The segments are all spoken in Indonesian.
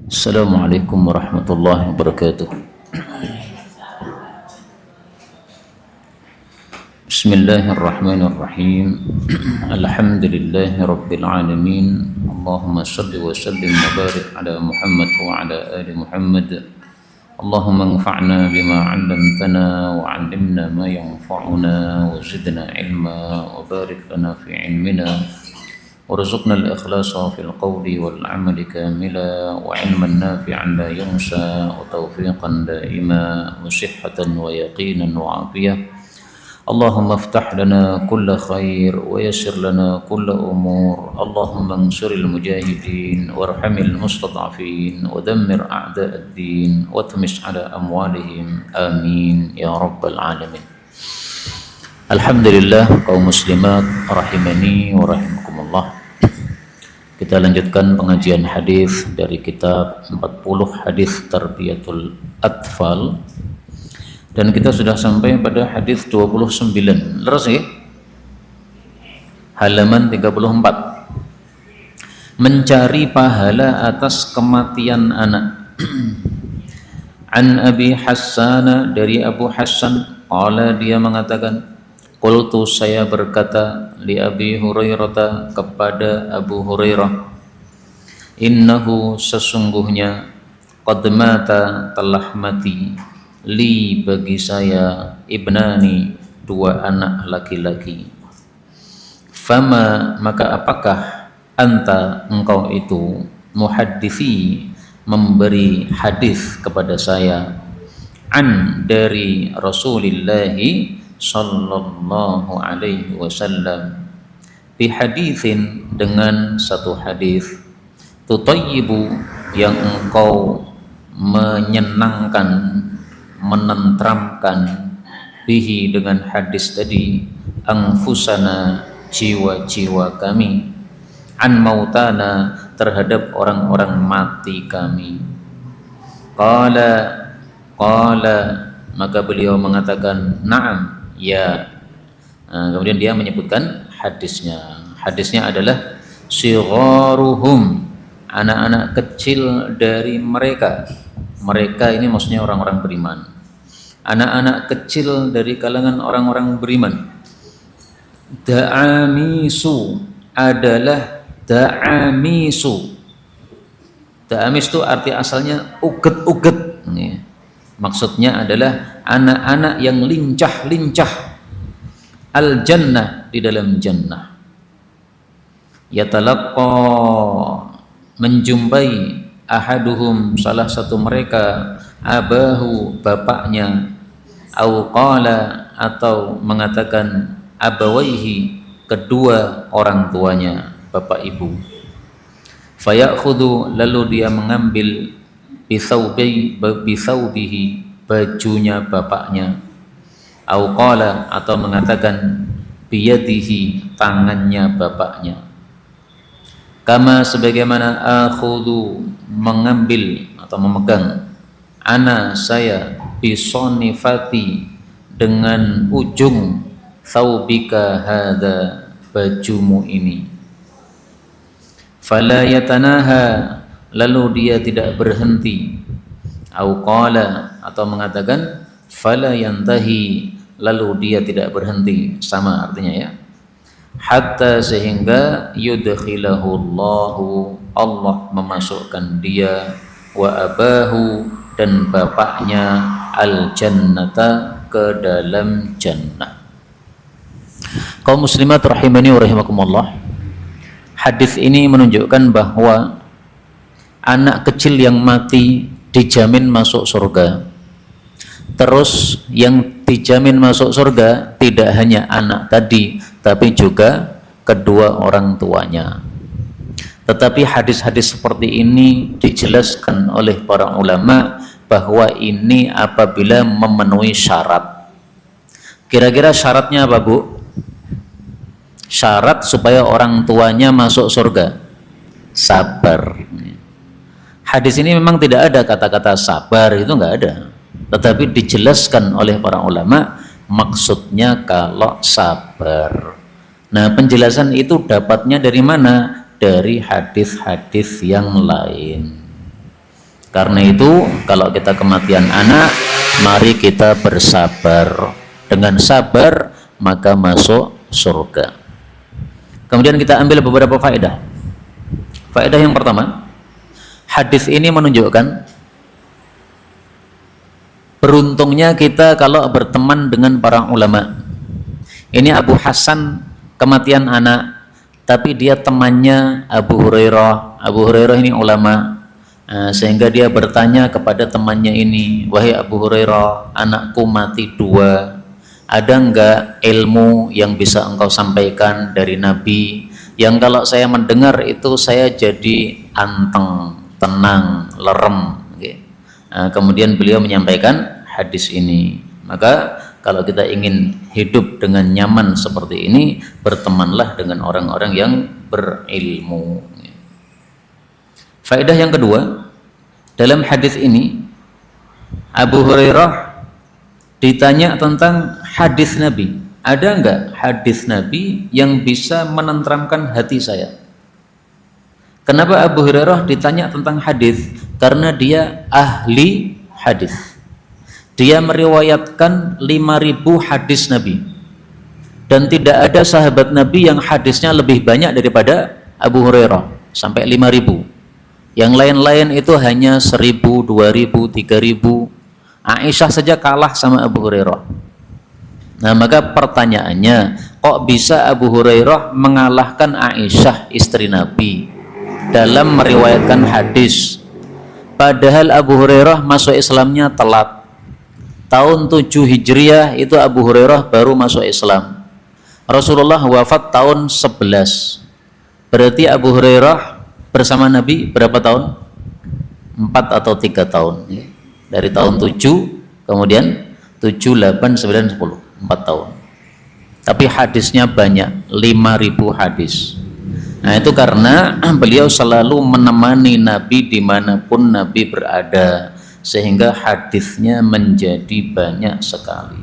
Assalamualaikum warahmatullahi wabarakatuh. Bismillahirrahmanirrahim. Alhamdulillahi rabbil alamin. Allahumma salli wa sallim wa barik ala Muhammad wa ala ali Muhammad. Allahumma anfa'na bima 'allamtana wa 'allimna ma yanfa'una wa zidna ilma wa barik lana fi ilmina. وارزقنا الإخلاص في القول والعمل كاملا وعلما نافعا لا ينسى وتوفيقا دائما وصحة ويقينا وعافية. اللهم افتح لنا كل خير ويسر لنا كل أمور. اللهم انصر المجاهدين وارحم المستضعفين ودمر أعداء الدين واطمس على أموالهم آمين يا رب العالمين. Alhamdulillah kaum muslimat rahimani wa rahimakumullah. Kita lanjutkan pengajian hadis dari kitab 40 hadis Tarbiyatul Atfal, dan kita sudah sampai pada hadis 29. Leres ya? Halaman 34. Mencari pahala atas kematian anak. An Abi Hassan, dari Abu Hassan, qala, dia mengatakan, qultu, saya berkata, li Abi Hurairah, kepada Abu Hurairah, innahu, sesungguhnya, qad mata, telah mati, li, bagi saya, ibnani, dua anak laki-laki. Fama, maka apakah, anta, engkau itu, muhaddisi, memberi hadis kepada saya, an, dari Rasulillahi sallallahu alaihi wasallam, bihadithin, dengan satu hadis, tutayyibu, yang engkau menyenangkan, menenteramkan, bihi, dengan hadis tadi, anfusana, jiwa-jiwa kami, an mautana, terhadap orang-orang mati kami. Qala, maka beliau mengatakan, na'am, ya. Kemudian dia menyebutkan hadisnya. Hadisnya adalah sigharuhum, anak-anak kecil dari mereka. Mereka ini maksudnya orang-orang beriman. Anak-anak kecil dari kalangan orang-orang beriman. Da'amisu, adalah da'amisu. Da'amis itu arti asalnya uget-uget. Maksudnya adalah anak-anak yang lincah-lincah, al-jannah, di dalam jannah. Yatalaqqa, menjumpai, ahaduhum, salah satu mereka, abahu, bapaknya, au qala, atau mengatakan, abawaihi, kedua orang tuanya, bapak ibu. Fayakhudhu, lalu dia mengambil, bisaubihi, bajunya bapaknya, au qala, atau mengatakan, biyadihi, tangannya bapaknya. Kama, sebagaimana, akhudhu, mengambil atau memegang, ana, saya, bisonifati, dengan ujung, thawbika hadha, bajumu ini. Fala yatanaha, lalu dia tidak berhenti, au qala, atau mengatakan, fala yantahi, lalu dia tidak berhenti, sama artinya ya, hatta, sehingga, yudkhilahu Allahu, Allah memasukkan dia, wa abahu, dan bapaknya, al jannata, ke dalam jannah. Kaum muslimat rahimani wa rahimakumullah, hadis ini menunjukkan bahwa anak kecil yang mati dijamin masuk surga. Terus yang dijamin masuk surga tidak hanya anak tadi, tapi juga kedua orang tuanya. Tetapi hadis-hadis seperti ini dijelaskan oleh para ulama bahwa ini apabila memenuhi syarat. Kira-kira syaratnya apa, Bu? Syarat supaya orang tuanya masuk surga, sabar. Hadis ini memang tidak ada kata-kata sabar, itu enggak ada. Tetapi dijelaskan oleh para ulama maksudnya kalau sabar. Nah, penjelasan itu dapatnya dari mana? Dari hadis-hadis yang lain. Karena itu kalau kita kematian anak, mari kita bersabar. Dengan sabar maka masuk surga. Kemudian kita ambil beberapa faedah. Faedah yang pertama, hadis ini menunjukkan beruntungnya kita kalau berteman dengan para ulama. Ini Abu Hasan kematian anak, tapi dia temannya Abu Hurairah. Abu Hurairah ini ulama. Sehingga dia bertanya kepada temannya ini, wahai Abu Hurairah, anakku mati 2, ada enggak ilmu yang bisa engkau sampaikan dari Nabi yang kalau saya mendengar itu saya jadi anteng, tenang, lerem. Kemudian beliau menyampaikan hadis ini. Maka kalau kita ingin hidup dengan nyaman seperti ini, bertemanlah dengan orang-orang yang berilmu. Faedah yang kedua, dalam hadis ini Abu Hurairah ditanya tentang hadis Nabi. Ada enggak hadis Nabi yang bisa menenteramkan hati saya? Kenapa Abu Hurairah ditanya tentang hadis? Karena dia ahli hadis. Dia meriwayatkan 5.000 hadis Nabi. Dan tidak ada sahabat Nabi yang hadisnya lebih banyak daripada Abu Hurairah, sampai 5.000. Yang lain-lain itu hanya 1.000, 2.000, 3.000. Aisyah saja kalah sama Abu Hurairah. Nah, maka pertanyaannya, kok bisa Abu Hurairah mengalahkan Aisyah istri Nabi dalam meriwayatkan hadis? Padahal Abu Hurairah masuk Islamnya telat. Tahun 7 Hijriah itu Abu Hurairah baru masuk Islam. Rasulullah wafat tahun 11. Berarti Abu Hurairah bersama Nabi berapa tahun? 4 atau 3 tahun. Dari tahun 7, kemudian 7, 8, 9, 10. 4 tahun. Tapi hadisnya banyak, 5.000 hadis. Nah, itu karena beliau selalu menemani Nabi dimanapun Nabi berada, sehingga hadisnya menjadi banyak sekali.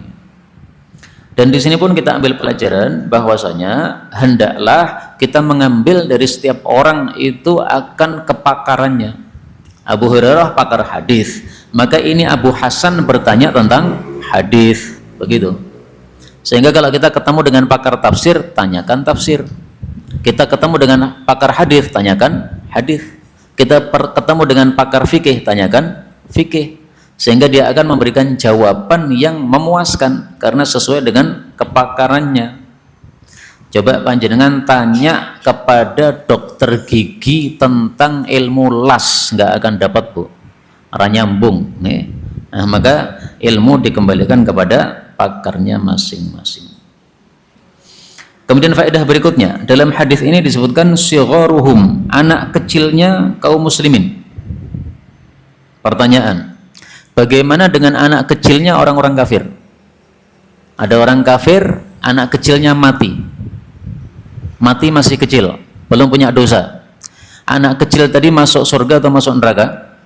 Dan di sini pun kita ambil pelajaran bahwasanya hendaklah kita mengambil dari setiap orang itu akan kepakarannya. Abu Hurairah pakar hadis, maka ini Abu Hasan bertanya tentang hadis, begitu. Sehingga kalau kita ketemu dengan pakar tafsir, tanyakan tafsir. Kita ketemu dengan pakar hadis, tanyakan hadis. Kita ketemu dengan pakar fikih, tanyakan fikih. Sehingga dia akan memberikan jawaban yang memuaskan karena sesuai dengan kepakarannya. Coba panjenengan tanya kepada dokter gigi tentang ilmu las, nggak akan dapat, Bu. Nyambung. Nah, maka ilmu dikembalikan kepada pakarnya masing-masing. Kemudian faedah berikutnya, dalam hadis ini disebutkan sigharuhum, anak kecilnya kaum muslimin. Pertanyaan, bagaimana dengan anak kecilnya orang-orang kafir? Ada orang kafir, anak kecilnya mati masih kecil, belum punya dosa. Anak kecil tadi masuk surga atau masuk neraka?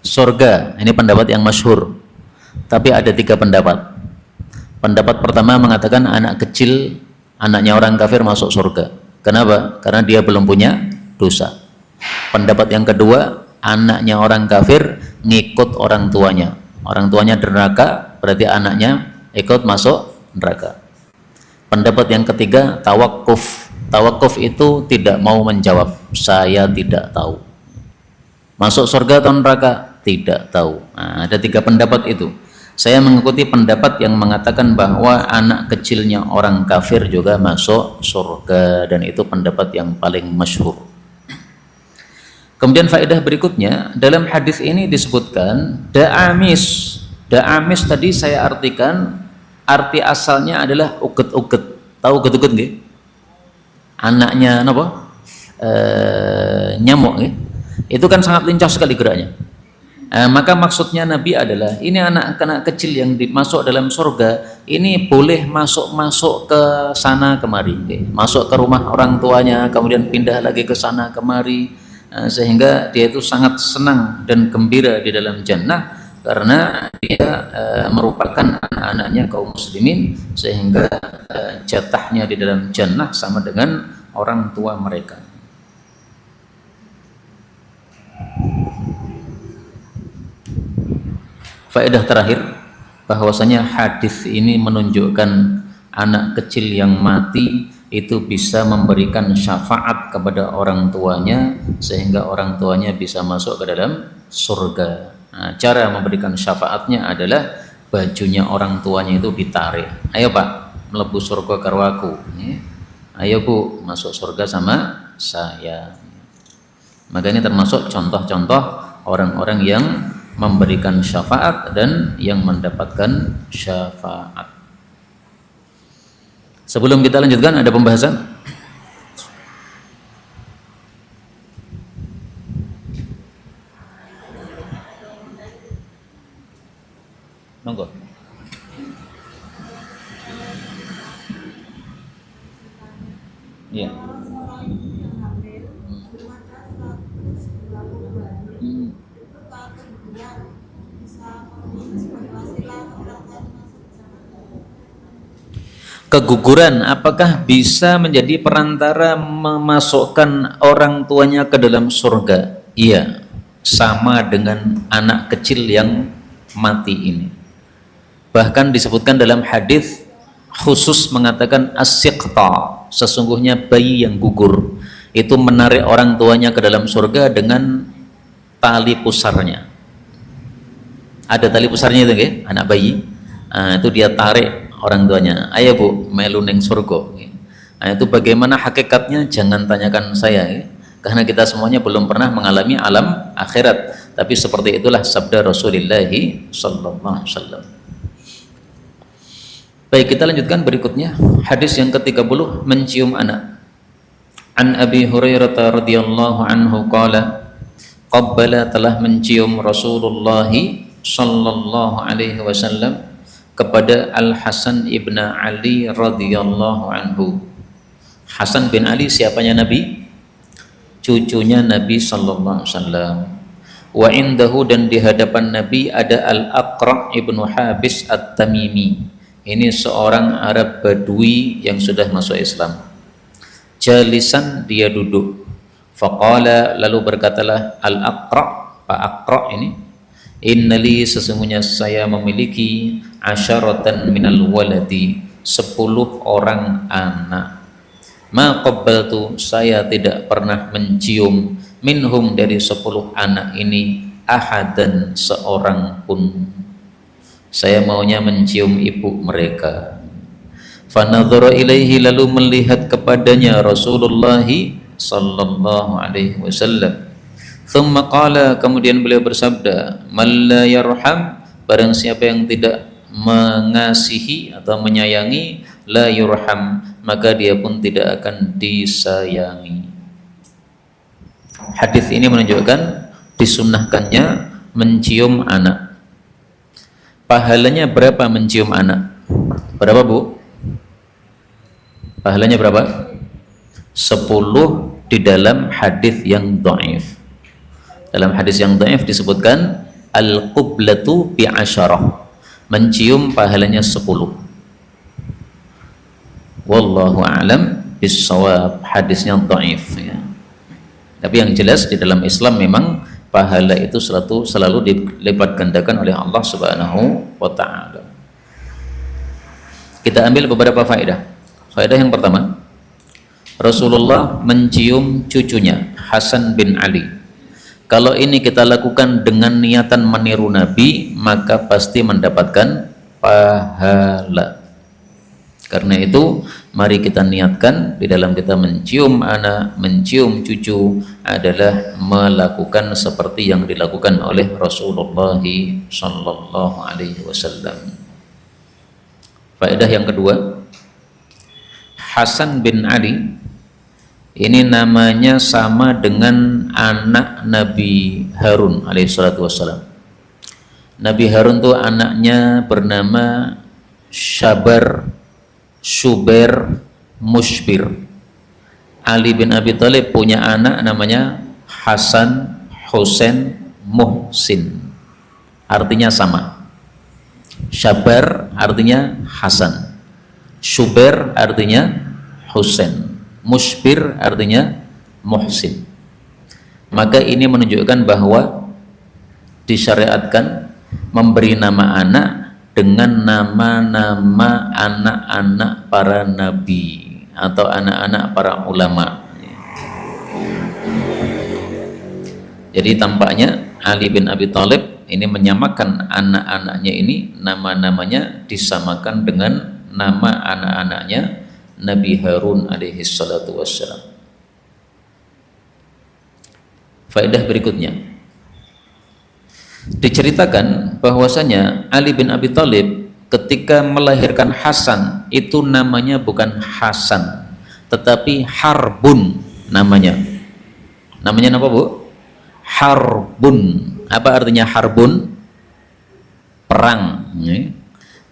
Surga. Ini pendapat yang masyhur. Tapi ada 3 pendapat. Pendapat pertama mengatakan anak kecil, anaknya orang kafir masuk surga. Kenapa? Karena dia belum punya dosa. Pendapat yang kedua, anaknya orang kafir ngikut orang tuanya. Orang tuanya neraka, berarti anaknya ikut masuk neraka. Pendapat yang ketiga, tawakuf. Tawakuf itu tidak mau menjawab, saya tidak tahu. Masuk surga atau neraka? Tidak tahu. Nah, ada 3 pendapat itu. Saya mengikuti pendapat yang mengatakan bahwa anak kecilnya orang kafir juga masuk surga, dan itu pendapat yang paling masyhur. Kemudian faedah berikutnya, dalam hadis ini disebutkan da'amis. Da'amis tadi saya artikan, arti asalnya adalah uget-uget. Tahu uget-uget nggih? Anaknya apa? Nyamuk nggih. Itu kan sangat lincah sekali geraknya. Maka maksudnya Nabi adalah ini anak-anak kecil yang masuk dalam surga ini boleh masuk ke sana kemari, masuk ke rumah orang tuanya, kemudian pindah lagi ke sana kemari, sehingga dia itu sangat senang dan gembira di dalam jannah karena dia merupakan anak-anaknya kaum muslimin, sehingga jatahnya di dalam jannah sama dengan orang tua mereka. Faedah terakhir, bahwasanya hadis ini menunjukkan anak kecil yang mati itu bisa memberikan syafaat kepada orang tuanya sehingga orang tuanya bisa masuk ke dalam surga. Nah, cara memberikan syafaatnya adalah bajunya orang tuanya itu ditarik. Ayo Pak, mlebu surga karo aku. Ayo Bu, masuk surga sama saya. Maka ini termasuk contoh-contoh orang-orang yang memberikan syafaat dan yang mendapatkan syafaat. Sebelum kita lanjutkan, ada pembahasan? Monggo. Iya. Keguguran apakah bisa menjadi perantara memasukkan orang tuanya ke dalam surga? Iya, sama dengan anak kecil yang mati ini. Bahkan disebutkan dalam hadis khusus mengatakan as-siqta, sesungguhnya bayi yang gugur itu menarik orang tuanya ke dalam surga dengan tali pusarnya. Ada tali pusarnya itu, anak bayi. Nah, itu dia tarik orang tuanya, ayo Bu, melu ning surga. Nah, itu bagaimana hakikatnya jangan tanyakan saya, karena kita semuanya belum pernah mengalami alam akhirat, tapi seperti itulah sabda Rasulullah sallallahu alaihi wasallam. Baik, kita lanjutkan berikutnya, hadis yang ke-30, mencium anak. An Abi Hurairah radhiyallahu anhu qala, qabbala, telah mencium Rasulullah sallallahu alaihi wasallam kepada Al Hasan ibn Ali radhiyallahu anhu. Hasan bin Ali siapanya Nabi? Cucunya Nabi sallallahu alaihi wasallam. Wa indahu, dan di hadapan Nabi ada Al Aqra ibnu Habis At-Tamimi. Ini seorang Arab Badui yang sudah masuk Islam. Jalisan, dia duduk. Faqala, lalu berkatalah Al Aqra, Pak Aqra ini, innali, sesungguhnya saya memiliki asyaratan minal waladi, 10 orang anak. Ma qabbaltu, saya tidak pernah mencium, minhum, dari 10 anak ini, ahadan, seorang pun. Saya maunya mencium ibu mereka. Fanadhara ilaihi, lalu melihat kepadanya Rasulullah sallallahu alaihi wasallam. Thumma qala, kemudian beliau bersabda, man la yarham, barang siapa yang tidak mengasihi atau menyayangi, la yurham, maka dia pun tidak akan disayangi. Hadis ini menunjukkan disunnahkannya mencium anak. Pahalanya berapa mencium anak? Berapa Bu? Pahalanya berapa? 10 di dalam hadis yang dhaif. Dalam hadis yang dhaif disebutkan al-qublatu bi asyarah, mencium pahalanya 10. Wallahu a'lam bis-shawab, hadisnya dhaif ya. Tapi yang jelas di dalam Islam memang pahala itu selalu dilipat gandakan oleh Allah Subhanahu wa taala. Kita ambil beberapa faedah. Faedah yang pertama, Rasulullah mencium cucunya Hasan bin Ali. Kalau ini kita lakukan dengan niatan meniru Nabi, maka pasti mendapatkan pahala. Karena itu, mari kita niatkan di dalam kita mencium anak, mencium cucu adalah melakukan seperti yang dilakukan oleh Rasulullah sallallahu alaihi wasallam. Faedah yang kedua, Hasan bin Ali ini namanya sama dengan anak Nabi Harun alaihissalatu wassalam. Nabi Harun tuh anaknya bernama Syabar, Syubair, Mushbir. Ali bin Abi Thalib punya anak namanya Hasan, Husain, Muhsin. Artinya sama. Syabar artinya Hasan, Syubair artinya Husain, Mushbir artinya Muhsin. Maka ini menunjukkan bahwa disyariatkan memberi nama anak dengan nama-nama anak-anak para nabi atau anak-anak para ulama. Jadi tampaknya Ali bin Abi Thalib ini menyamakan anak-anaknya ini, nama-namanya disamakan dengan nama anak-anaknya Nabi Harun alaihi salatu wassalam. Faedah berikutnya, diceritakan bahwasanya Ali bin Abi Thalib ketika melahirkan Hasan itu namanya bukan Hasan tetapi Harbun namanya. Namanya apa, Bu? Harbun. Apa artinya Harbun? Perang.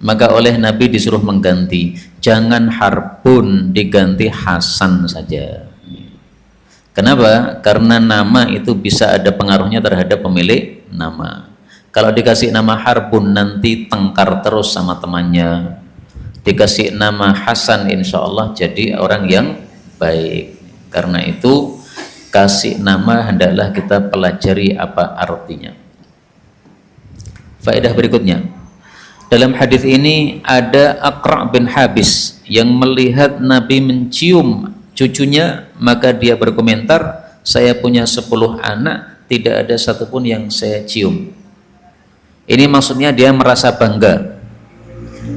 Maka oleh Nabi disuruh mengganti, jangan Harbun, diganti Hasan saja. Kenapa? Karena nama itu bisa ada pengaruhnya terhadap pemilik nama. Kalau dikasih nama Harbun nanti tengkar terus sama temannya. Dikasih nama Hasan insya Allah jadi orang yang baik. Karena itu kasih nama hendaklah kita pelajari apa artinya. Faedah berikutnya, dalam hadis ini ada Aqra' bin Habis yang melihat Nabi mencium cucunya, maka dia berkomentar, saya punya 10 anak, tidak ada satupun yang saya cium. Ini maksudnya dia merasa bangga.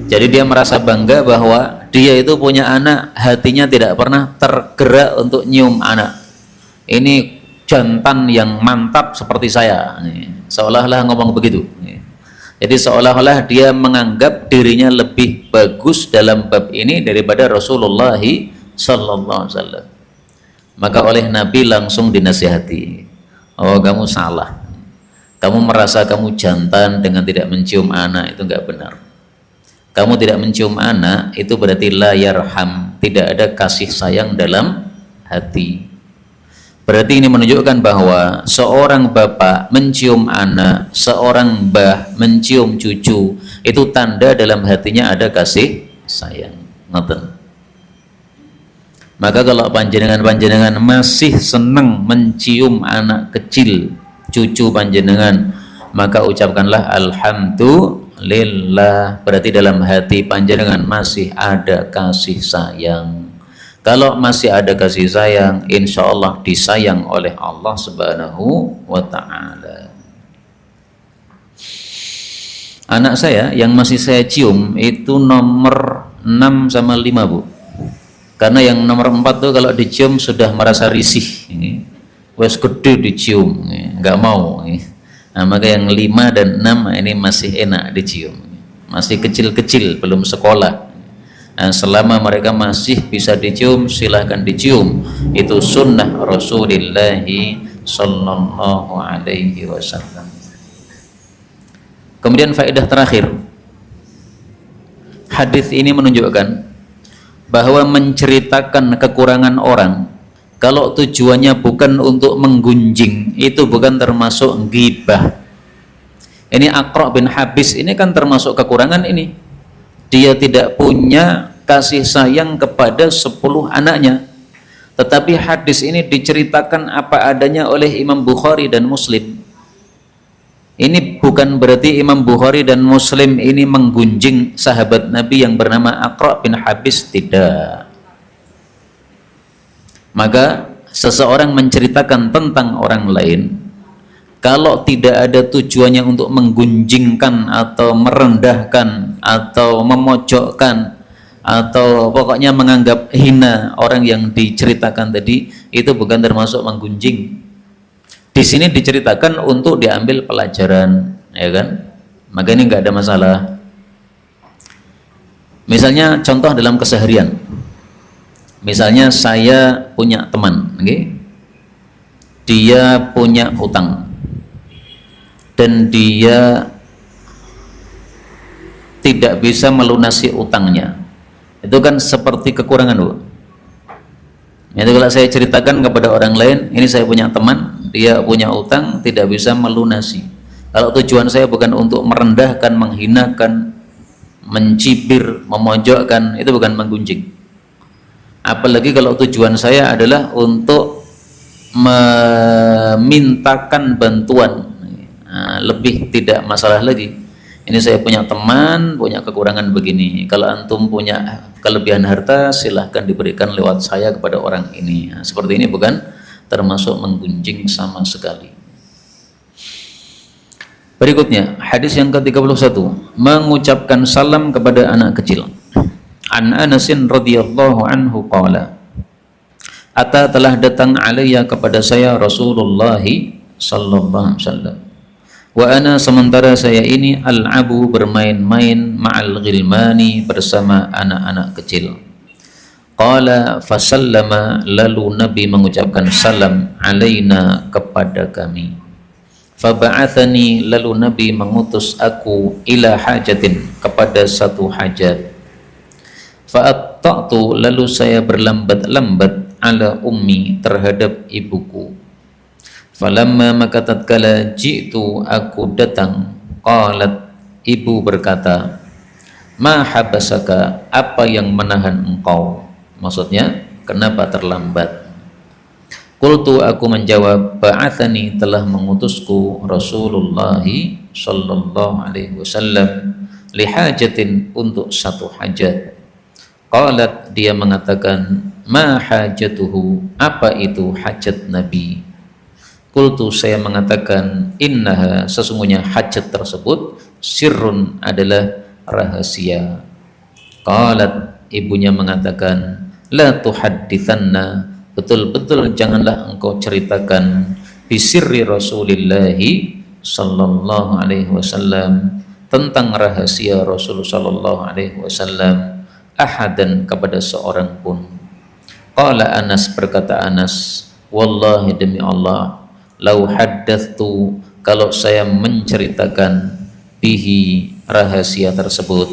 Jadi dia merasa bangga bahwa dia itu punya anak, hatinya tidak pernah tergerak untuk nyium anak. Ini jantan yang mantap seperti saya, seolah-olah ngomong begitu. Jadi seolah-olah dia menganggap dirinya lebih bagus dalam bab ini daripada Rasulullah sallallahu alaihi wasallam. Maka oleh Nabi langsung dinasihati, oh kamu salah, kamu merasa kamu jantan dengan tidak mencium anak, itu enggak benar. Kamu tidak mencium anak itu berarti la yarham, tidak ada kasih sayang dalam hati. Berarti ini menunjukkan bahwa seorang bapak mencium anak, seorang mbah mencium cucu, itu tanda dalam hatinya ada kasih sayang. Ngoten. Maka kalau panjenengan masih senang mencium anak kecil, cucu panjenengan, maka ucapkanlah alhamdulillah, berarti dalam hati panjenengan masih ada kasih sayang. Kalau masih ada kasih sayang, insya Allah disayang oleh Allah Subhanahu wa ta'ala. Anak saya yang masih saya cium itu nomor 6 sama 5, Bu. Karena yang nomor 4 tuh kalau dicium sudah merasa risih. Wes gede dicium, nggak mau. Nah, maka yang 5 dan 6 ini masih enak dicium. Masih kecil-kecil, belum sekolah. Nah, selama mereka masih bisa dicium, silahkan dicium. Itu sunnah Rasulullah sallallahu alaihi wasallam. Kemudian faedah terakhir, hadis ini menunjukkan bahwa menceritakan kekurangan orang kalau tujuannya bukan untuk menggunjing, itu bukan termasuk ghibah. Ini Aqra' bin Habis ini kan termasuk kekurangan ini. Dia tidak punya kasih sayang kepada 10 anaknya. Tetapi hadis ini diceritakan apa adanya oleh Imam Bukhari dan Muslim. Ini bukan berarti Imam Bukhari dan Muslim ini menggunjing sahabat Nabi yang bernama Aqra' bin Habis, tidak. Maka seseorang menceritakan tentang orang lain kalau tidak ada tujuannya untuk menggunjingkan atau merendahkan atau memojokkan atau pokoknya menganggap hina orang yang diceritakan tadi, itu bukan termasuk menggunjing. Di sini diceritakan untuk diambil pelajaran, ya kan? Maka ini nggak ada masalah. Misalnya contoh dalam keseharian. Misalnya saya punya teman, okay? Dia punya hutang dan dia tidak bisa melunasi utangnya. Itu kan seperti kekurangan, Bu. Itu kalau saya ceritakan kepada orang lain, ini saya punya teman, dia punya utang, tidak bisa melunasi. Kalau tujuan saya bukan untuk merendahkan, menghinakan, mencibir, memojokkan, itu bukan menggunjing. Apalagi kalau tujuan saya adalah untuk memintakan bantuan. Nah, lebih tidak masalah lagi. Ini saya punya teman, punya kekurangan begini. Kalau antum punya kelebihan harta, silahkan diberikan lewat saya kepada orang ini. Nah, seperti ini bukan termasuk menggunjing sama sekali. Berikutnya, hadis yang ke-31, mengucapkan salam kepada anak kecil. An Anasin radhiyallahu anhu qala, Ata telah datang alayya kepada saya Rasulullah sallallahu alaihi wasallam. Wa ana sementara saya ini al-abu bermain-main ma'al ghilmani bersama anak-anak kecil. Qala fasallama, lalu Nabi mengucapkan salam alaina kepada kami. Faba'athani, lalu Nabi mengutus aku ila hajatin kepada satu hajat. Fa'atta'tu, lalu saya berlambat-lambat ala ummi terhadap ibuku. Falamma, maka tatkala ji'tu aku datang, qalat, ibu berkata, ma habasaka, apa yang menahan engkau? Maksudnya kenapa terlambat? Qultu, aku menjawab, ba'athani, telah mengutusku Rasulullah sallallahu alaihi wasallam lihajatin, untuk satu hajat. Qalat, dia mengatakan, ma hajatuhu, apa itu hajat Nabi? Qultu, saya mengatakan, innaha, sesungguhnya hajat tersebut, sirrun, adalah rahasia. Qalat, ibunya mengatakan, la tuhaddithanna, betul-betul janganlah engkau ceritakan, bisirri Rasulillahi sallallahu alaihi wasallam, tentang rahasia Rasul sallallahu alaihi wasallam, ahadan, kepada seorang pun. Qala Anas, berkata Anas, wallahi, demi Allah, lau haddathtu, kalau saya menceritakan, bihi, rahasia tersebut,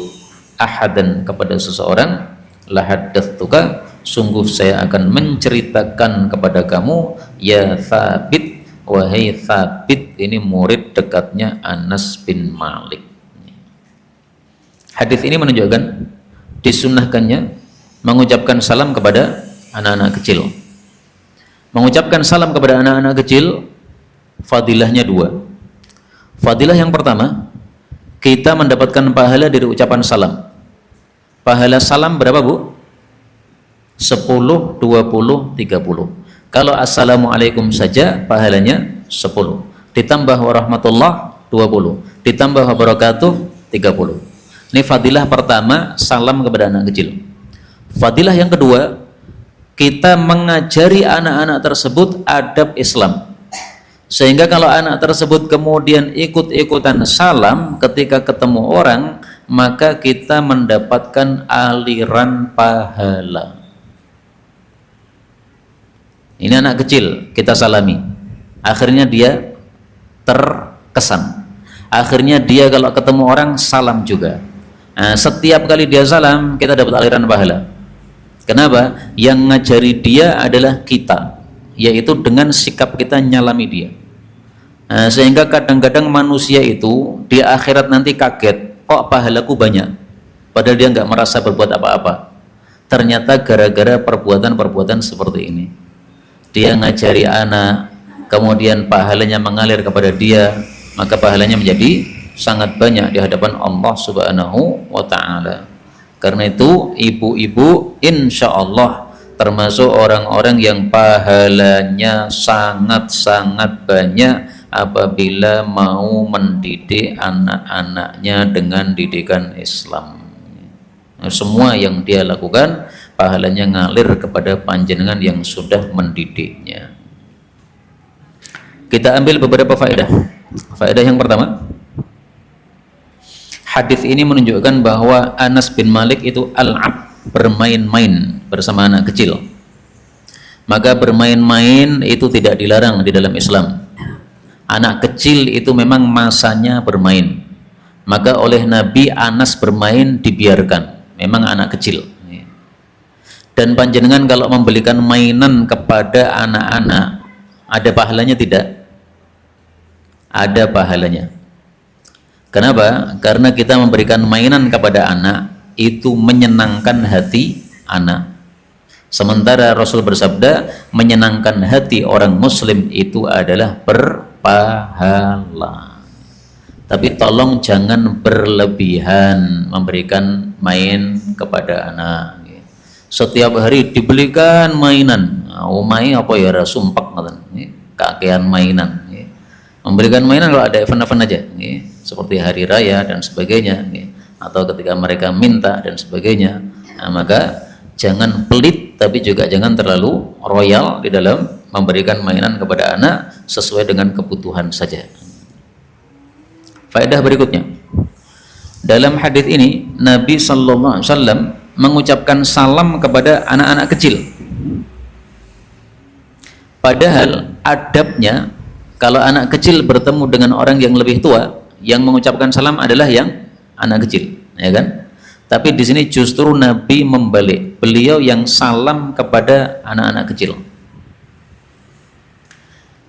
ahadan, kepada seseorang, la haddathtuka, sungguh saya akan menceritakan kepada kamu, ya Thabit, wahai Thabit. Ini murid dekatnya Anas bin Malik. Hadis ini menunjukkan disunnahkannya mengucapkan salam kepada anak-anak kecil. Mengucapkan salam kepada anak-anak kecil, fadilahnya dua. Fadilah yang pertama, kita mendapatkan pahala dari ucapan salam. Pahala salam berapa, Bu? 10, 20, 30. Kalau assalamualaikum saja pahalanya 10. Ditambah warahmatullah 20. Ditambah wabarakatuh 30. Ini fadilah pertama, salam kepada anak kecil. Fadilah yang kedua, kita mengajari anak-anak tersebut adab Islam. Sehingga kalau anak tersebut kemudian ikut-ikutan salam ketika ketemu orang, maka kita mendapatkan aliran pahala. Ini anak kecil kita salami, akhirnya dia terkesan. Akhirnya dia kalau ketemu orang salam juga. Nah, setiap kali dia salam kita dapat aliran pahala. Kenapa? Yang ngajari dia adalah kita, yaitu dengan sikap kita nyalami dia. Nah, sehingga kadang-kadang manusia itu di akhirat nanti kaget, kok pahalaku banyak, padahal dia nggak merasa berbuat apa-apa. Ternyata gara-gara perbuatan-perbuatan seperti ini. Dia ngajari anak, kemudian pahalanya mengalir kepada dia, maka pahalanya menjadi sangat banyak di hadapan Allah Subhanahu wa ta'ala. Karena itu ibu-ibu insya Allah termasuk orang-orang yang pahalanya sangat-sangat banyak apabila mau mendidik anak-anaknya dengan didikan Islam. Semua yang dia lakukan pahalanya ngalir kepada panjenengan yang sudah mendidiknya. Kita ambil beberapa faedah. Faedah yang pertama, hadis ini menunjukkan bahwa Anas bin Malik itu al-ab, bermain-main bersama anak kecil. Maka bermain-main itu tidak dilarang di dalam Islam. Anak kecil itu memang masanya bermain. Maka oleh Nabi Anas bermain dibiarkan. Memang anak kecil. Dan panjenengan kalau membelikan mainan kepada anak-anak, ada pahalanya tidak? Ada pahalanya. Kenapa? Karena kita memberikan mainan kepada anak itu menyenangkan hati anak. Sementara Rasul bersabda, menyenangkan hati orang muslim itu adalah berpahala. Tapi tolong jangan berlebihan memberikan main kepada anak. Setiap hari dibelikan mainan. Main apa ya sumpek ngoten. Kakean mainan. Memberikan mainan kalau ada event-event aja, seperti hari raya dan sebagainya, atau ketika mereka minta dan sebagainya. Nah, maka jangan pelit, tapi juga jangan terlalu royal di dalam memberikan mainan kepada anak, sesuai dengan kebutuhan saja. Faedah berikutnya, dalam hadis ini Nabi Sallallahu Alaihi Wasallam mengucapkan salam kepada anak-anak kecil. Padahal adabnya, kalau anak kecil bertemu dengan orang yang lebih tua, yang mengucapkan salam adalah yang anak kecil, ya kan? Tapi di sini justru Nabi membalik, beliau yang salam kepada anak-anak kecil.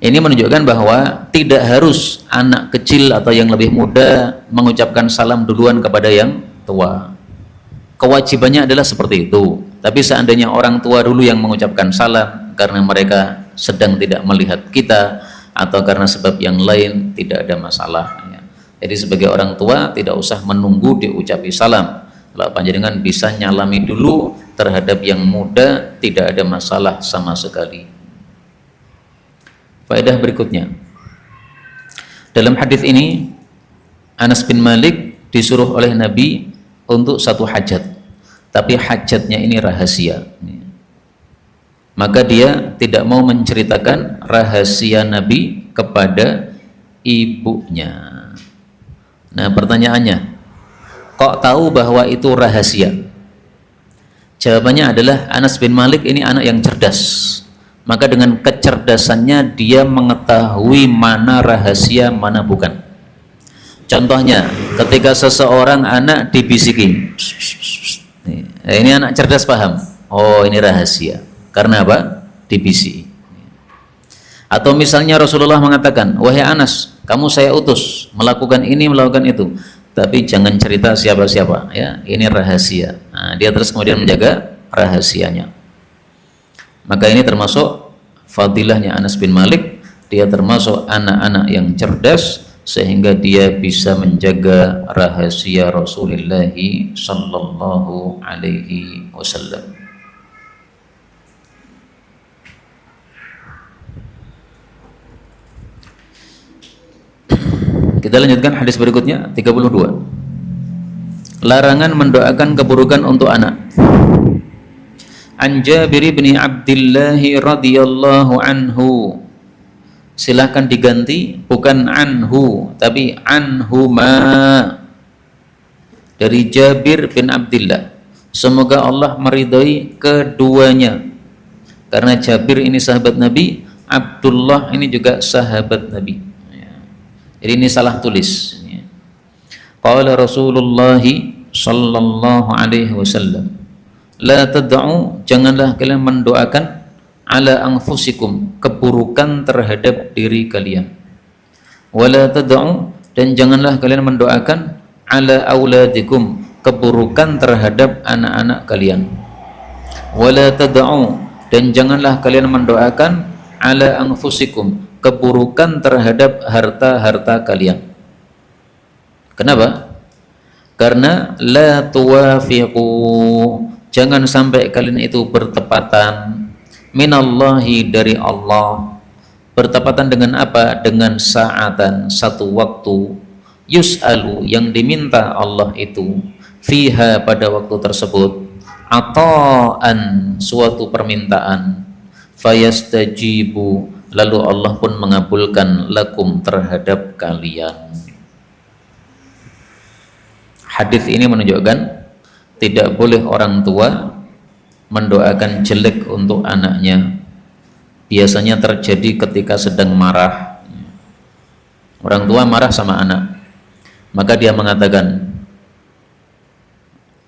Ini menunjukkan bahwa tidak harus anak kecil atau yang lebih muda mengucapkan salam duluan kepada yang tua. Kewajibannya adalah seperti itu. Tapi seandainya orang tua dulu yang mengucapkan salam karena mereka sedang tidak melihat kita, atau karena sebab yang lain, tidak ada masalah. Jadi sebagai orang tua tidak usah menunggu diucapi salam. Kalau panjenengan bisa nyalami dulu terhadap yang muda, tidak ada masalah sama sekali. Faedah berikutnya, dalam hadis ini Anas bin Malik disuruh oleh Nabi untuk satu hajat, tapi hajatnya ini rahasia. Maka dia tidak mau menceritakan rahasia Nabi kepada ibunya. Nah, pertanyaannya, kok tahu bahwa itu rahasia? Jawabannya adalah Anas bin Malik ini anak yang cerdas. Maka dengan kecerdasannya dia mengetahui mana rahasia, mana bukan. Contohnya, ketika seseorang anak dibisiki, ini anak cerdas paham, oh ini rahasia. Karena apa? Dibisiki. Atau misalnya Rasulullah mengatakan, wahai Anas, kamu saya utus melakukan ini, melakukan itu, tapi jangan cerita siapa-siapa, ya, ini rahasia. Nah, dia terus kemudian menjaga rahasianya. Maka ini termasuk fadilahnya Anas bin Malik, dia termasuk anak-anak yang cerdas sehingga dia bisa menjaga rahasia Rasulullah sallallahu alaihi wasallam. Kita lanjutkan hadis berikutnya, 32. Larangan mendoakan keburukan untuk anak. An Jabir bin Abdullah radhiyallahu anhu. Silahkan diganti, bukan anhu tapi anhuma. Dari Jabir bin Abdullah, semoga Allah meridhai keduanya. Karena Jabir ini sahabat Nabi, Abdullah ini juga sahabat Nabi. Jadi ini salah tulis. Qala Rasulullah sallallahu alaihi wasallam, la tad'u, janganlah kalian mendoakan ala anfusikum, keburukan terhadap diri kalian. Wala tad'u, dan janganlah kalian mendoakan ala auladikum, keburukan terhadap anak-anak kalian. Wala tad'u, dan janganlah kalian mendoakan ala anfusikum, keburukan terhadap harta-harta kalian. Kenapa? Karena la tuwafiqu, jangan sampai kalian itu bertepatan, minallahi, dari Allah. Bertepatan dengan apa? Dengan saatan, satu waktu, yus'alu, yang diminta Allah itu, fiha, pada waktu tersebut, ata'an, suatu permintaan, fayastajibu, lalu Allah pun mengabulkan, lakum, terhadap kalian. Hadis ini menunjukkan tidak boleh orang tua mendoakan jelek untuk anaknya. Biasanya terjadi ketika sedang marah. Orang tua marah sama anak, maka dia mengatakan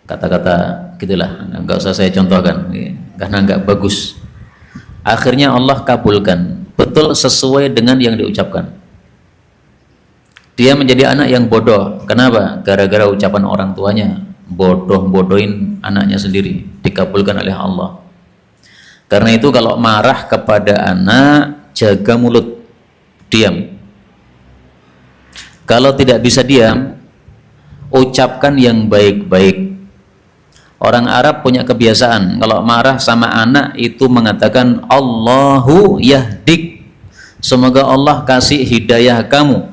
kata-kata gitulah, nggak usah saya contohkan karena nggak bagus. Akhirnya Allah kabulkan, betul sesuai dengan yang diucapkan. Dia menjadi anak yang bodoh. Kenapa? Gara-gara ucapan orang tuanya, bodoh-bodohin anaknya sendiri, dikabulkan oleh Allah. Karena itu kalau marah kepada anak, jaga mulut, diam. Kalau tidak bisa diam, ucapkan yang baik-baik. Orang Arab punya kebiasaan kalau marah sama anak itu mengatakan Allahu yahdik, semoga Allah kasih hidayah kamu.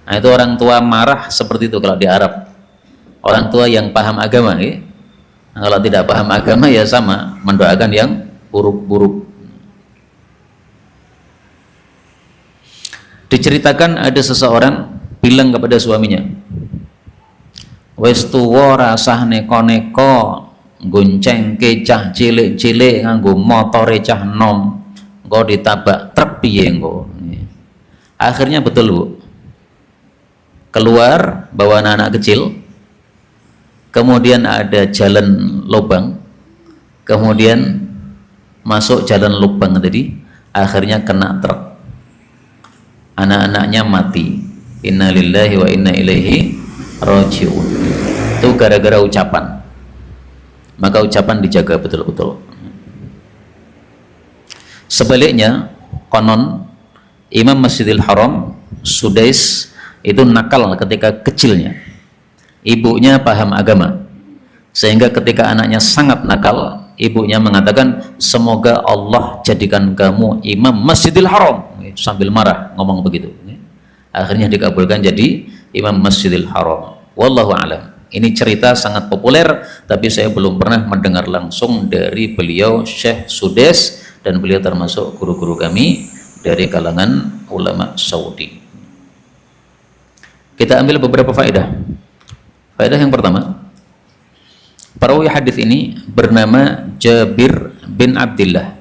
Nah, itu orang tua marah seperti itu kalau di Arab. Orang tua yang paham agama, ya. Nah, kalau tidak paham agama ya sama, mendoakan yang buruk-buruk. Diceritakan ada seseorang bilang kepada suaminya, wis tuwa rasah neko-neko goncengke cah cilik-cilik nganggo motore cah nom, engko ditabak truk piye engko. Akhirnya betul, Bu. Keluar bawa anak-anak kecil, kemudian ada jalan lubang, kemudian masuk jalan lubang tadi, akhirnya kena truk. Anak-anaknya mati. Innalillahi wa inna ilaihi raji'un. Itu gara-gara ucapan. Maka ucapan dijaga betul-betul. Sebaliknya, konon Imam Masjidil Haram Sudais itu nakal ketika kecilnya. Ibunya paham agama, sehingga ketika anaknya sangat nakal, ibunya mengatakan semoga Allah jadikan kamu imam Masjidil Haram, sambil marah ngomong begitu. Akhirnya dikabulkan jadi imam Masjidil Haram. Wallahu alam. Ini cerita sangat populer, tapi saya belum pernah mendengar langsung dari beliau Syekh Sudais, dan beliau termasuk guru-guru kami dari kalangan ulama Saudi. Kita ambil beberapa faedah. Faedah yang pertama, perawi hadis ini bernama Jabir bin Abdullah.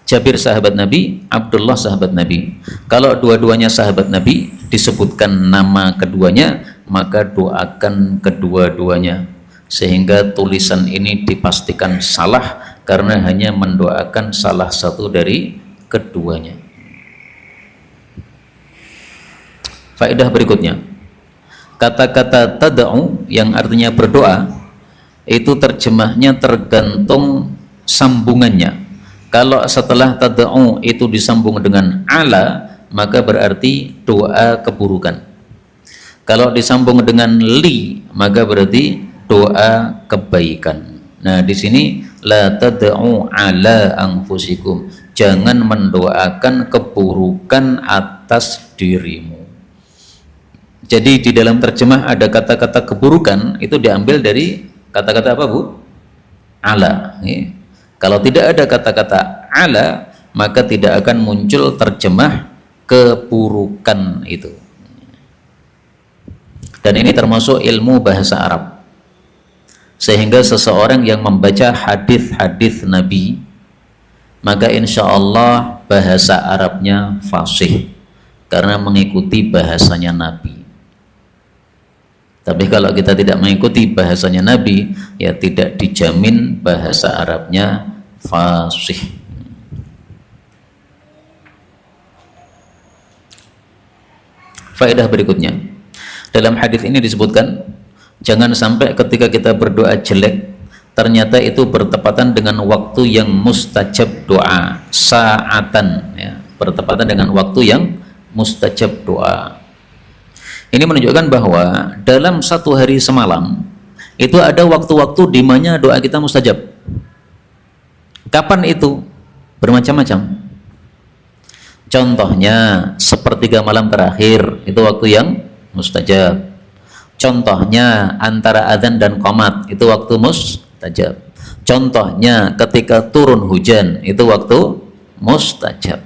Jabir sahabat Nabi, Abdullah sahabat Nabi. Kalau dua-duanya sahabat Nabi, disebutkan nama keduanya, maka doakan kedua-duanya, sehingga tulisan ini dipastikan salah karena hanya mendoakan salah satu dari keduanya. Faedah berikutnya, kata-kata tad'u yang artinya berdoa itu terjemahnya tergantung sambungannya. Kalau setelah tad'u itu disambung dengan ala, maka berarti doa keburukan. Kalau disambung dengan li, maka berarti doa kebaikan. Nah, di sini la tad'u ala anfusikum, jangan mendoakan keburukan atas dirimu. Jadi di dalam terjemah ada kata-kata keburukan, itu diambil dari kata-kata apa, Bu? Ala. Kalau tidak ada kata-kata ala, maka tidak akan muncul terjemah keburukan itu. Dan ini termasuk ilmu bahasa Arab. Sehingga seseorang yang membaca hadis-hadis Nabi, maka insya Allah bahasa Arabnya fasih karena mengikuti bahasanya Nabi. Tapi kalau kita tidak mengikuti bahasanya Nabi, ya tidak dijamin bahasa Arabnya fasih. Faedah berikutnya, dalam hadis ini disebutkan, jangan sampai ketika kita berdoa jelek, ternyata itu bertepatan dengan waktu yang mustajab doa, saatan, ya, bertepatan dengan waktu yang mustajab doa. Ini menunjukkan bahwa dalam satu hari semalam itu ada waktu-waktu di mana doa kita mustajab. Kapan itu? Bermacam-macam. Contohnya sepertiga malam terakhir, itu waktu yang mustajab. Contohnya antara adzan dan qomat, itu waktu mustajab. Contohnya ketika turun hujan, itu waktu mustajab.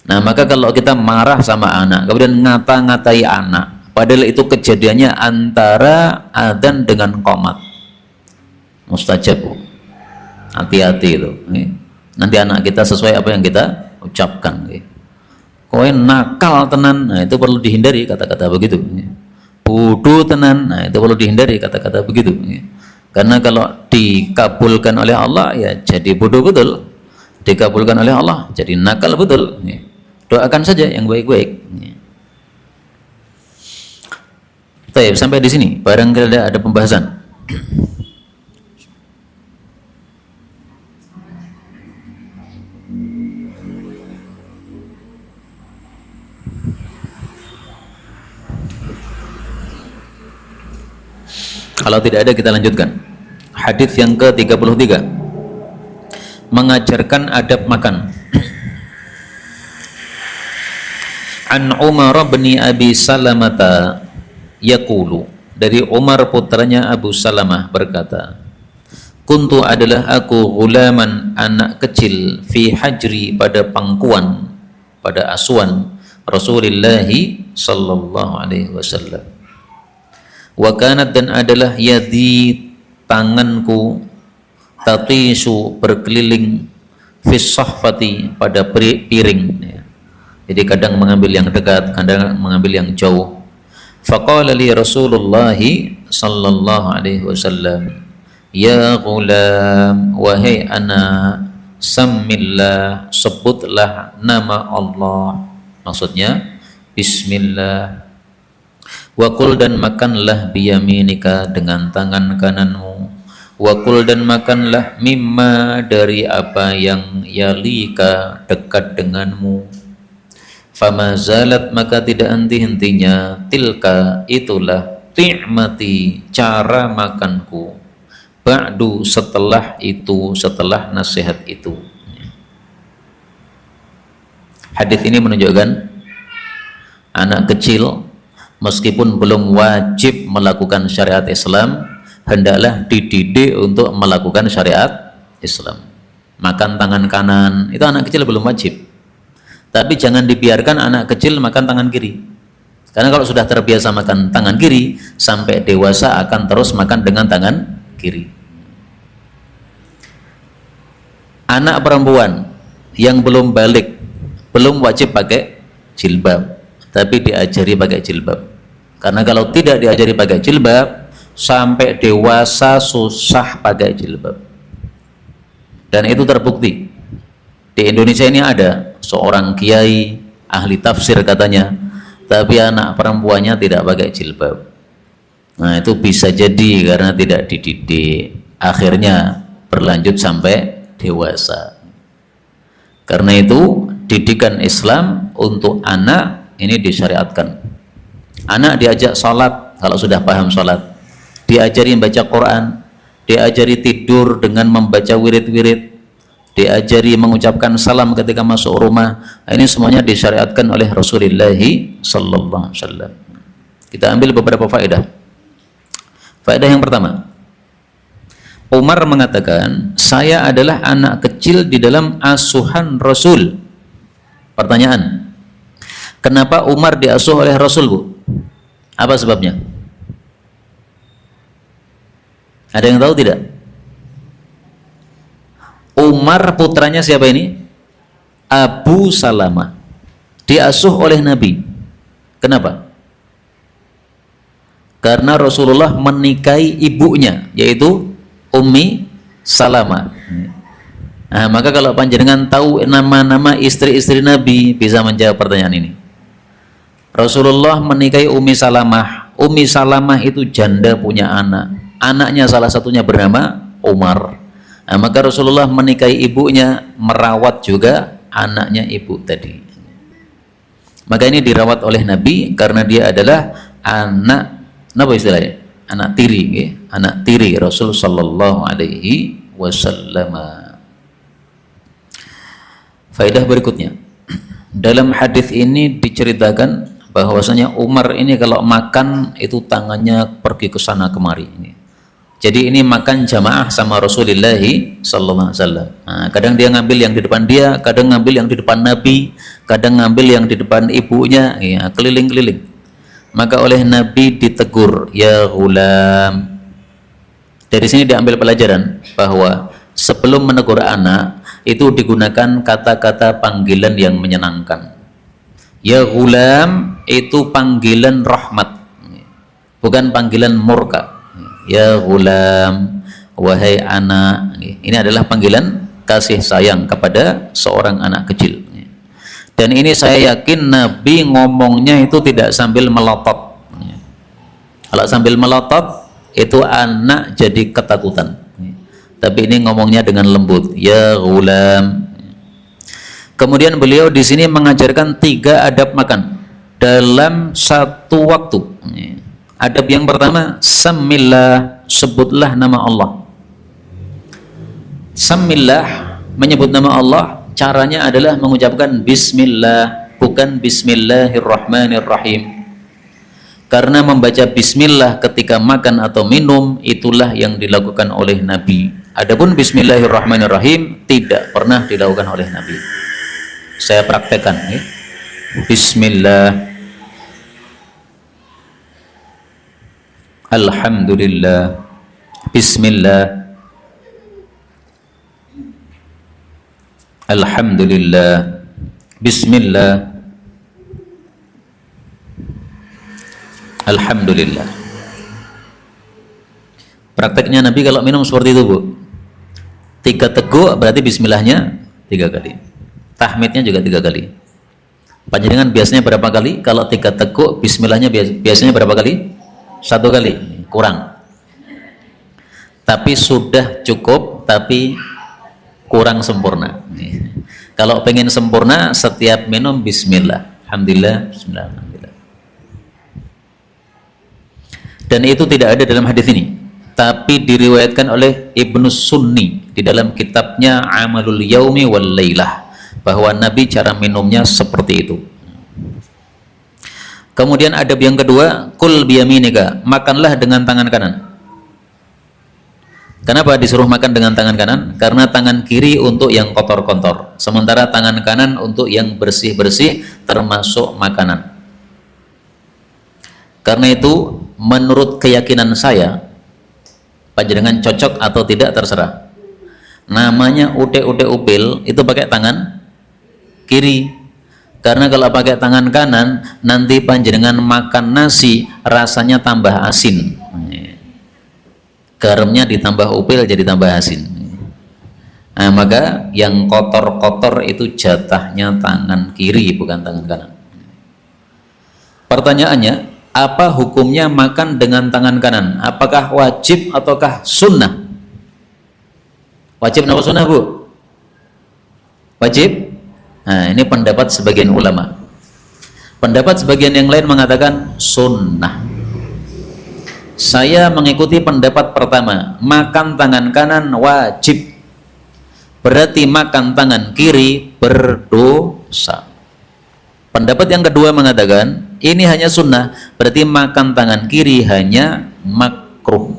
Nah, maka kalau kita marah sama anak, kemudian ngata-ngatai anak, padahal itu kejadiannya antara adzan dengan qomat, mustajab. Hati-hati itu. Nanti anak kita sesuai apa yang kita ucapkan. Kowe nakal tenan, nah itu perlu dihindari kata-kata begitu. Bodoh tenan, nah itu perlu dihindari kata-kata begitu. Karena kalau dikabulkan oleh Allah, ya jadi bodoh betul. Dikabulkan oleh Allah, jadi nakal betul. Doakan saja yang baik-baik. Baik, sampai di sini barangkali ada pembahasan. Kalau tidak ada kita lanjutkan. Hadis yang ke-33, mengajarkan adab makan. An Umar bin Abi Salamah yaqulu, dari Umar putranya Abu Salamah berkata, kuntu adalah aku gulaman, anak kecil, fi hajri, pada pangkuan, pada asuhan Rasulullah sallallahu alaihi wasallam. Wa kanat, dan adalah, yadi, tanganku, tatisu, berkeliling, fis sahfati, pada piring, ya. Jadi kadang mengambil yang dekat, kadang mengambil yang jauh. Faqala li Rasulullah sallallahu alaihi wasallam, ya ghulam, wahai anak, sammillah, sebutlah nama Allah, maksudnya bismillah. Wa kul, dan makanlah, biyaminika, dengan tangan kananmu. Wa kul, dan makanlah, mimma, dari apa yang yalika, dekat denganmu. Fama zalat, maka tidak henti-hentinya, tilka, itulah, ti'mati, cara makanku, ba'du, setelah itu, setelah nasihat itu. Hadis ini menunjukkan anak kecil meskipun belum wajib melakukan syariat Islam, hendaklah dididik untuk melakukan syariat Islam. Makan tangan kanan, itu anak kecil belum wajib. Tapi jangan dibiarkan anak kecil makan tangan kiri. Karena kalau sudah terbiasa makan tangan kiri, sampai dewasa akan terus makan dengan tangan kiri. Anak perempuan yang belum balik, belum wajib pakai jilbab, tapi diajari pakai jilbab. Karena kalau tidak diajari pakai jilbab, sampai dewasa susah pakai jilbab. Dan itu terbukti. Di Indonesia ini ada seorang kiai ahli tafsir katanya, tapi anak perempuannya tidak pakai jilbab. Nah, itu bisa jadi karena tidak dididik, akhirnya berlanjut sampai dewasa. Karena itu didikan Islam untuk anak ini disyariatkan. Anak diajak sholat kalau sudah paham sholat, diajari membaca Quran, diajari tidur dengan membaca wirid-wirid, diajari mengucapkan salam ketika masuk rumah. Ini semuanya disyariatkan oleh Rasulullah sallallahu alaihi wasallam. Kita ambil beberapa faedah. Faedah yang pertama, Umar mengatakan, saya adalah anak kecil di dalam asuhan Rasul. Pertanyaan, kenapa Umar diasuh oleh Rasul, Bu? Apa sebabnya? Ada yang tahu tidak? Umar putranya siapa ini? Abu Salamah. Diasuh oleh Nabi. Kenapa? Karena Rasulullah menikahi ibunya, yaitu Ummi Salamah. Nah, maka kalau panjenengan tahu nama-nama istri-istri Nabi, bisa menjawab pertanyaan ini. Rasulullah menikahi Ummi Salamah. Ummi Salamah itu janda punya anak. Anaknya salah satunya bernama Umar. Nah, maka Rasulullah menikahi ibunya, merawat juga anaknya ibu tadi. Maka ini dirawat oleh Nabi karena dia adalah anak, apa istilahnya? Anak tiri, ya? Anak tiri Rasul sallallahu alaihi wasallam. Faedah berikutnya, dalam hadis ini diceritakan bahwasanya Umar ini kalau makan itu tangannya pergi ke sana kemari. Jadi ini makan jamaah sama Rasulullah sallallahu alaihi wasallam. Nah, kadang dia ngambil yang di depan dia, kadang ngambil yang di depan Nabi, kadang ngambil yang di depan ibunya, ya, keliling-keliling. Maka oleh Nabi ditegur, ya ghulam. Dari sini diambil pelajaran bahwa sebelum menegur anak itu digunakan kata-kata panggilan yang menyenangkan. Ya ghulam itu panggilan rahmat, bukan panggilan murka. Ya ghulam, wahai anak. Ini adalah panggilan kasih sayang kepada seorang anak kecil. Dan ini saya yakin Nabi ngomongnya itu tidak sambil melotot. Kalau sambil melotot itu anak jadi ketakutan. Tapi ini ngomongnya dengan lembut. Ya ghulam. Kemudian beliau di sini mengajarkan 3 adab makan dalam satu waktu. Adab yang pertama, samillah, sebutlah nama Allah. Samillah, menyebut nama Allah, caranya adalah mengucapkan bismillah, bukan bismillahirrahmanirrahim. Karena membaca bismillah ketika makan atau minum itulah yang dilakukan oleh Nabi. Adapun bismillahirrahmanirrahim tidak pernah dilakukan oleh Nabi. Saya praktekkan ya. Bismillah, alhamdulillah, bismillah, alhamdulillah, bismillah, alhamdulillah. Prakteknya Nabi kalau minum seperti itu, Bu. 3 teguk berarti bismillahnya 3 kali. Tahmidnya juga 3 kali. Panjenengan biasanya berapa kali? Kalau 3 teguk bismillahnya biasanya berapa kali? 1 kali, kurang. Tapi sudah cukup, tapi kurang sempurna. Kalau pengen sempurna, setiap minum bismillah, alhamdulillah, bismillah, alhamdulillah. Dan itu tidak ada dalam hadis ini, tapi diriwayatkan oleh Ibnu Sunni di dalam kitabnya Amalul Yaumi wal Lailah, bahwa Nabi cara minumnya seperti itu. Kemudian adab yang kedua, kul biyaminika, makanlah dengan tangan kanan. Kenapa disuruh makan dengan tangan kanan? Karena tangan kiri untuk yang kotor-kotor, sementara tangan kanan untuk yang bersih-bersih termasuk makanan. Karena itu menurut keyakinan saya, panjenengan cocok atau tidak terserah. Namanya ute-ute upil itu pakai tangan kiri. Karena kalau pakai tangan kanan nanti panjenengan makan nasi rasanya tambah asin. Garamnya ditambah upil jadi tambah asin. Nah, maka yang kotor-kotor itu jatahnya tangan kiri bukan tangan kanan. Pertanyaannya, apa hukumnya makan dengan tangan kanan? Apakah wajib ataukah sunnah? Wajib atau sunnah, Bu? Wajib? Nah, ini pendapat sebagian ulama. Pendapat sebagian yang lain mengatakan sunnah. Saya mengikuti pendapat pertama, makan tangan kanan wajib. Berarti makan tangan kiri berdosa. Pendapat yang kedua mengatakan ini hanya sunnah, berarti makan tangan kiri hanya makruh.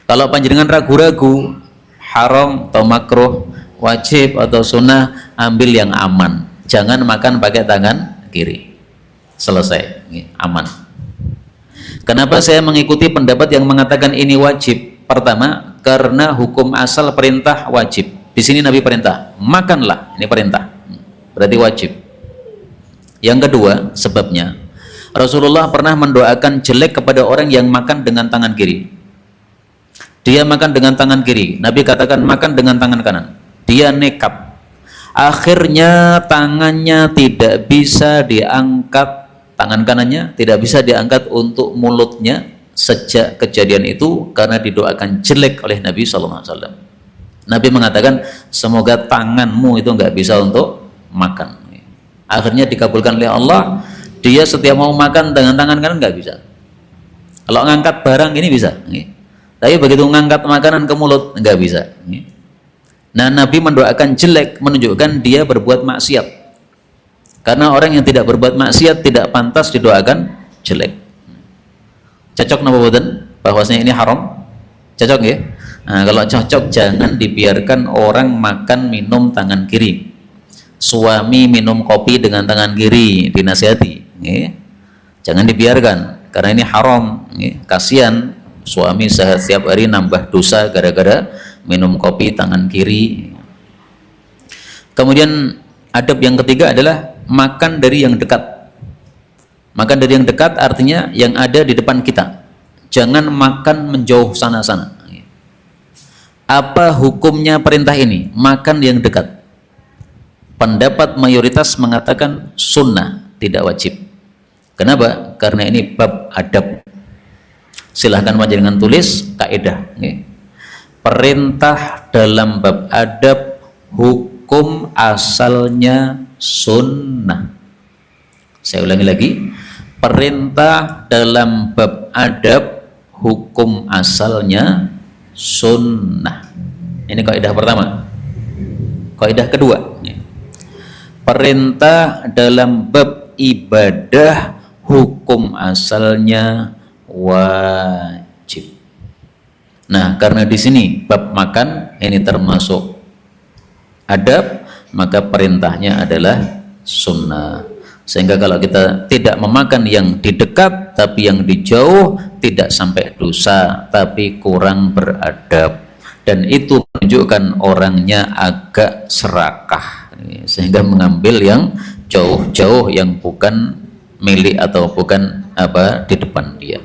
Kalau panjenengan ragu-ragu haram atau makruh, wajib atau sunnah, ambil yang aman. Jangan makan pakai tangan kiri. Selesai, aman. Kenapa saya mengikuti pendapat yang mengatakan ini wajib? Pertama, karena hukum asal perintah wajib. Di sini Nabi perintah, makanlah, ini perintah. Berarti wajib. Yang kedua, sebabnya Rasulullah pernah mendoakan jelek kepada orang yang makan dengan tangan kiri. Dia makan dengan tangan kiri, Nabi katakan makan dengan tangan kanan. Dia nekat, akhirnya tangannya tidak bisa diangkat, tangan kanannya tidak bisa diangkat untuk mulutnya sejak kejadian itu karena didoakan jelek oleh Nabi SAW. Nabi mengatakan semoga tanganmu itu nggak bisa untuk makan. Akhirnya dikabulkan oleh Allah. Dia setiap mau makan dengan tangan kanan nggak bisa. Kalau ngangkat barang ini bisa, tapi begitu ngangkat makanan ke mulut nggak bisa. Nah, Nabi mendoakan jelek menunjukkan dia berbuat maksiat. Karena orang yang tidak berbuat maksiat tidak pantas didoakan jelek. Cocok napa boten? Bahwasanya ini haram? Cocok ya? Nah, kalau cocok jangan dibiarkan orang makan minum tangan kiri. Suami minum kopi dengan tangan kiri dinasihati, jangan dibiarkan karena ini haram. Kasihan suami setiap hari nambah dosa gara-gara minum kopi tangan kiri. Kemudian adab yang ketiga adalah makan dari yang dekat. Makan dari yang dekat artinya yang ada di depan kita. Jangan makan menjauh sana-sana. Apa hukumnya perintah ini? Makan yang dekat. Pendapat mayoritas mengatakan sunnah, tidak wajib. Kenapa? Karena ini bab adab. Silahkan panjenengan tulis kaidah. Perintah dalam bab adab hukum asalnya sunnah. Saya ulangi lagi. Perintah dalam bab adab hukum asalnya sunnah. Ini kaidah pertama. Kaidah kedua, perintah dalam bab ibadah hukum asalnya wajib. Nah, karena di sini bab makan ini termasuk adab, maka perintahnya adalah sunnah. Sehingga kalau kita tidak memakan yang di dekat tapi yang di jauh, tidak sampai dosa tapi kurang beradab, dan itu menunjukkan orangnya agak serakah, sehingga mengambil yang jauh-jauh yang bukan milik atau bukan apa di depan dia.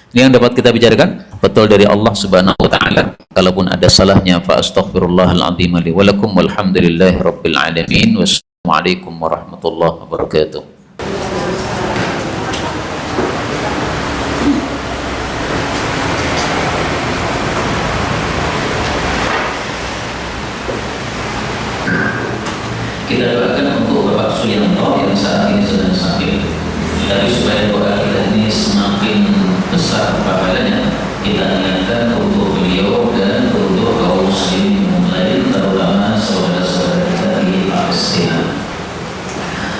Ini yang dapat kita bicarakan, betul dari Allah Subhanahu wa taala. Kalaupun ada salahnya fa astaghfirullahal azim li wa lakum walhamdulillahi rabbil alamin. Wassalamualaikum warahmatullahi wabarakatuh. Kita doakan untuk Bapak Suyanto yang saat ini sedang sakit, tapi supaya doa kita ini semakin besar pahalanya, kita niatkan untuk beliau dan untuk kaum muslimin lain, terutama saudara-saudara kita di Palestina.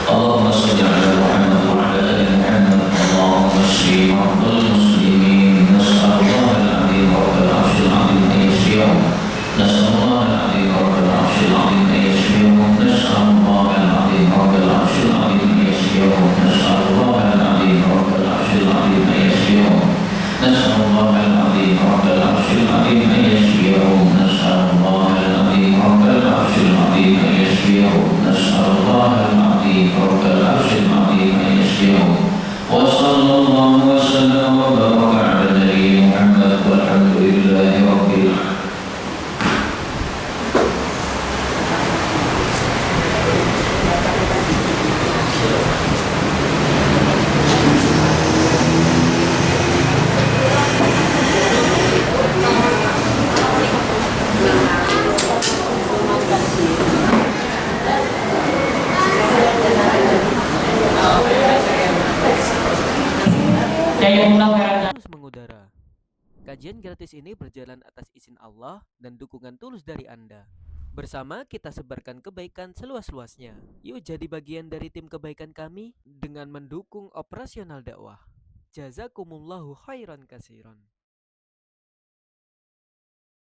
Allahumma sholli ala Muhammad wa ala ali Muhammad. Allahumma shfi mardal muslimin. Nas'alullah al-'azim rabbal 'arsyil 'azim an yashfiyahum. Nas'alullah al-'azim rabbal 'arsyil 'azim an yashfiyahum. Nas'alullah al-'azim rabbal 'arsyil 'azim an yashfiyahum. Nas'alullah al-'azim rabbal 'arsyil 'azim an yashfiyahum. Nas'alullah al-'azim rabbal 'arsyil 'azim an yashfiyahum. Nas'alullah al-'azim rabbal 'arsyil 'azim an yashfiyahum. Nas'alullah al-'azim rabbal 'arsyil 'azim an yashfiyahum. Wa sallallahu wa sallam wa baraka 'ala nabiyyina Muhammad walhamdulillahi rabbil 'alamin. Terus mengudara. Kajian gratis ini berjalan atas izin Allah dan dukungan tulus dari Anda. Bersama kita sebarkan kebaikan seluas-luasnya. Yuk jadi bagian dari tim kebaikan kami dengan mendukung operasional dakwah. Jazakumullahu khairan katsiran.